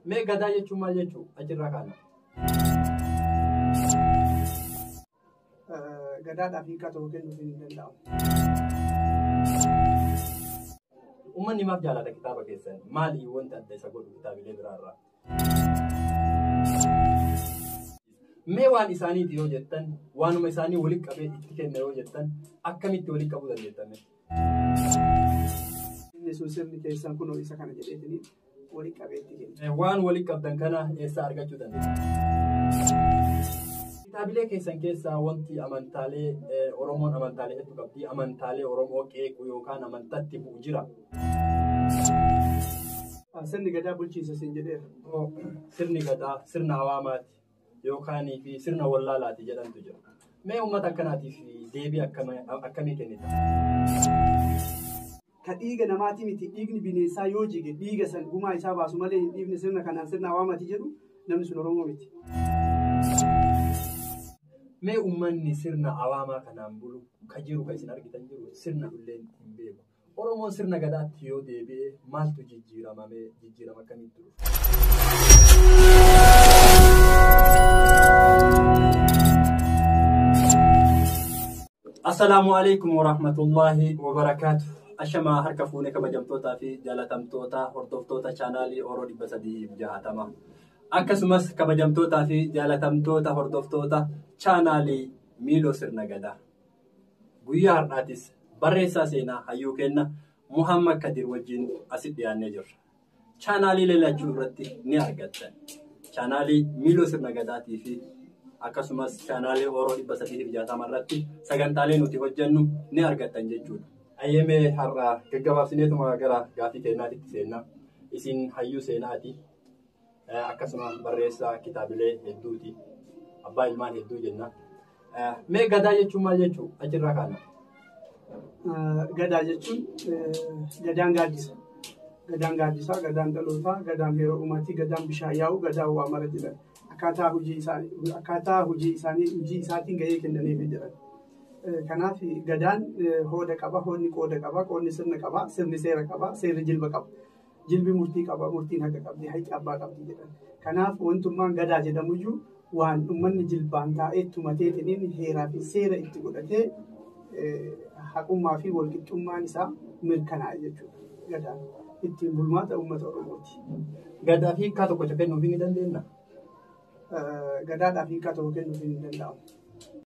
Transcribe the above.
Mee gadaa jechuun maal jechuu achirraa kaana? Gadaadhaaf hiika tokko kennuuf hin danda'amu. Uummanni maaf jaalata kitaaba keessan? Maali wanta adda isa godhu kitaabilee biraarraa? Mee waan isaaniiti yoo jettan, waanuma isaanii walitti qabee itti kenna yoo jettan, akkamitti walitti qabuu dandeettame? Inni sun sirni keessan kunoo isa kana jedheetanii walitti qabee itti kenna. Waan walitti qabdan kana eessaa argachuu dandeenya? Kitaabilee keessan keessaa wanti amantaalee Oromoon amantaalee hedduu qabdi. Amantaalee Oromoo qeequ yookaan amantatti bu'u jira. Sirni gadaa bulchiinsa siin jedheera. Sirni gadaa sirna hawaamaati yookaan fi sirna wallaalaati jedhamtu jira. Mee uummata akkanaatiif deebii akkamii kennita? Ka dhiiga namaatii miti dhiigni bineensaa yoo jige dhiiga san gumaa isaa baasu malee hin dhiifne sirna kanaan sirna hawaamaati jedhu namni sun Oromoo miti. Mee uummanni sirna hawaamaa kanaan bulu ka jiru ka isin argitan jiru sirna illee hin beeku. Oromoon sirna gadaatti yoo deebi'e maaltu jijjiirama akkamitti dhufu? Assalaamu alaikum warahmatullahi wabarakatuh. Ashamaa harka fuunee kabajamtootaa fi jaalatamtoota hordoftoota chaanaalii Oromoo 360. Akkasumas kabajamtootaa fi jaalatamtoota hordoftoota chaanaalii Miiloo Sirna Gadaa. Guyyaa har'aatis barreessaa seenaa hayyuu kenna Muhammad Kadir wajjin asitti dhiyaannee jirra. Chaanaalii lallachuu irratti ni argattan. Chaanaalii Miiloo Sirna Gadaatii fi akkasumas chaanaalii Oromoo 360 irratti sagantaalee nuti hojjennu ni argattan jechuudha. Ayyemee har'aa gaggabaabsineetuma gara gaafii keenyaatti seenna. Isin hayyuu seenaati. Akkasumas barreessaa kitaabilee hedduuti. Abbaa ilmaan hedduu jenna. Mee gadaa jechuun maal jechuu achirraa kaana? Gadaa jechuun gadaan gaaddisa. Gadaan gaaddisaa, gadaan dhalootaa, gadaan yeroo uumatii, gadaan bishaan yaa'u, gadaan waa mara jedhan. Akkaataa hojii isaatiin gahee kennaniif jedhan. Kanaaf gadaan hooda qaba, hoodni qooda qaba, qoodni sirna qaba, sirni seera qaba, seerri jilba qaba. Jilbi murtii qaba, murtiin haqa qabdi, haqqi abbaa qabdi jedhan. Kanaaf wantummaan gadaa jedhamuyyuu waan uummanni jilbaan taa'ee tumateetiniin heeraa fi seera itti godhatee haqummaa fi walqixxummaan isaa mirkanaa'a jechuudha. Gadaan ittiin bulmaata uummata Oromooti. Gadaa fi hiikaa tokko kennuuf ni dandeenya? Gadaadhaaf hiikaa tokko kennuuf ni danda'amu.